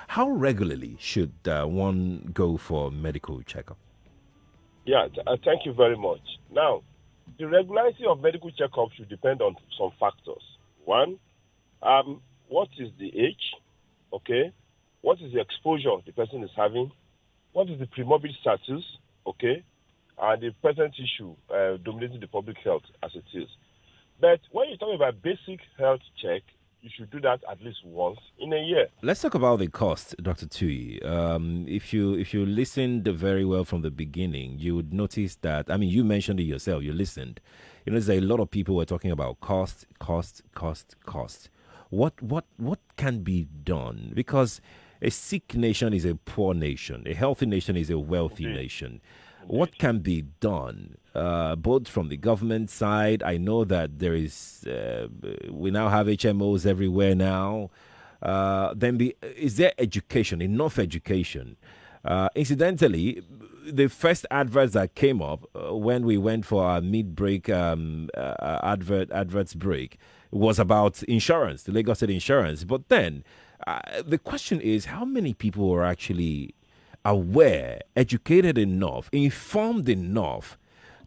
How regularly should one go for medical checkup? Yeah, thank you very much. Now, the regularity of medical checkup should depend on some factors. One, what is the age? Okay. What is the exposure the person is having? What is the premorbid status? Okay. And the present issue dominating the public health as it is. But when you're talking about basic health check, you should do that at least once in a year. Let's talk about the cost, Dr. Tui. If you listened very well from the beginning, you would notice that. I mean, you mentioned it yourself. You listened. There's a lot of people were talking about cost, cost, cost, cost. What can be done? Because a sick nation is a poor nation. A healthy nation is a wealthy Indeed. nation. Indeed. What can be done, both from the government side? I know that we now have HMOs everywhere now. Is there education, enough education? Incidentally, the first adverts that came up when we went for our mid-break adverts break was about insurance, the Lagos State insurance. But then the question is, how many people are actually aware, educated enough, informed enough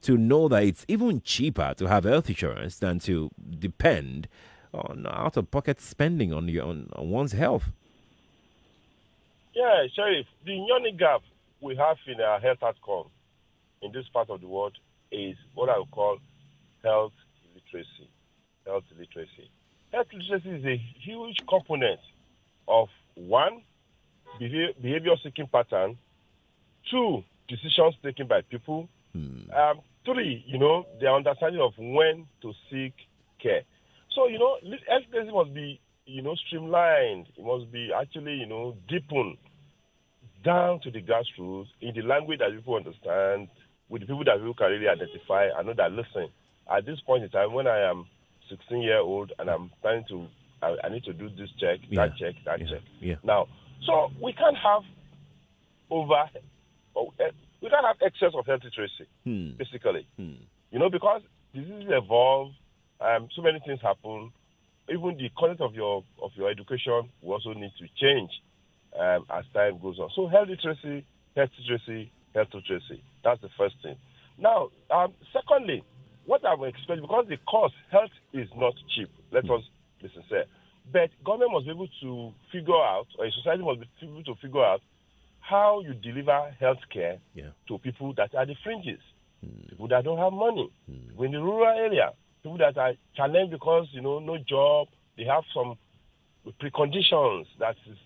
to know that it's even cheaper to have health insurance than to depend on out-of-pocket spending on one's health? Yeah, Sheriff, the yawning gap we have in our health outcome in this part of the world is what I would call health illiteracy. Health illiteracy. Health illiteracy is a huge component of one, behavior-seeking pattern, two, decisions taken by people, three, their understanding of when to seek care. So, health literacy must be, streamlined. It must be actually, deepened down to the grassroots in the language that people understand, with the people that people can really identify. I know that, listen, at this point in time, when I am 16-year-old and I'm trying to, I need to do this check, that check. Yeah. Now, so we can't have we can't have excess of health literacy, basically. Because diseases evolve, so many things happen. Even the content of your education will also need to change as time goes on. So health literacy. That's the first thing. Now, secondly, what I'm expecting, because the cost, health is not cheap. Let us be sincere. But government must be able to figure out, or a society must be able to figure out how you deliver health care to people that are the fringes, people that don't have money, people in the rural area, people that are challenged because, no job, they have some preconditions that is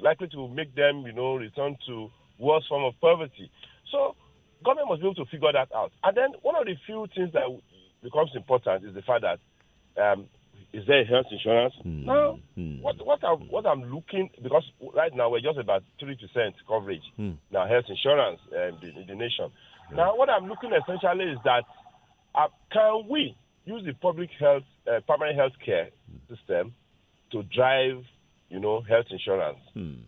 likely to make them, return to worse form of poverty. So government must be able to figure that out. And then one of the few things that becomes important is the fact that is there health insurance? Now, what I'm looking, because right now we're just about 3% coverage now health insurance in the nation. Now, what I'm looking essentially is that can we use the public health primary health care system to drive health insurance?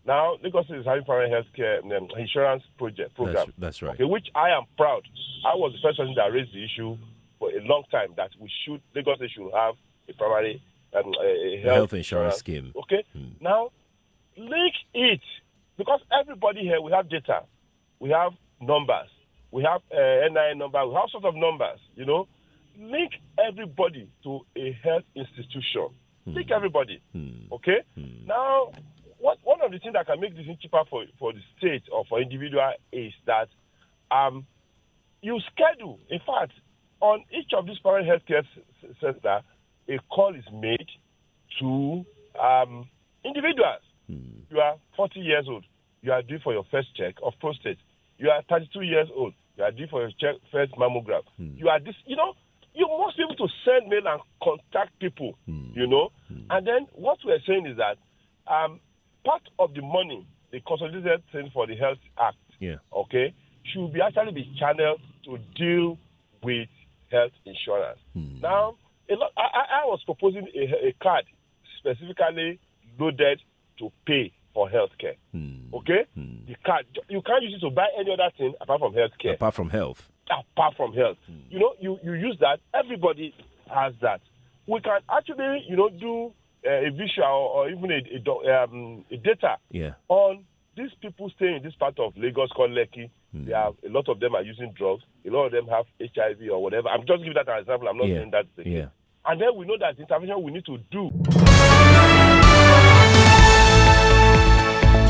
Now, Lagos is having primary health care insurance program. That's right. Okay, which I am proud. I was the first person that raised the issue for a long time that Lagos should have a primary health insurance scheme. Okay, now link it, because everybody here, we have data, we have numbers, we have NIN number, we have sort of numbers. Link everybody to a health institution. Link everybody. Okay. Now, one of the things that can make this cheaper for the state or for individual is that you schedule. In fact, on each of these primary healthcare center, a call is made to individuals. You are 40 years old. You are due for your first check of prostate. You are 32 years old. You are due for your first mammogram. You are this. You must be able to send mail and contact people. And then what we're saying is that part of the money, the consolidated thing for the Health Act, should be actually be channeled to deal with health insurance. Now, I was proposing a card specifically loaded to pay for healthcare. Okay? The card, you can't use it to buy any other thing apart from healthcare. Apart from health. You use that. Everybody has that. We can actually, do a visual or even a data on these people staying in this part of Lagos called Lekki. A lot of them are using drugs. A lot of them have HIV or whatever. I'm just giving that as an example. I'm not saying that's the case. And then we know that intervention we need to do.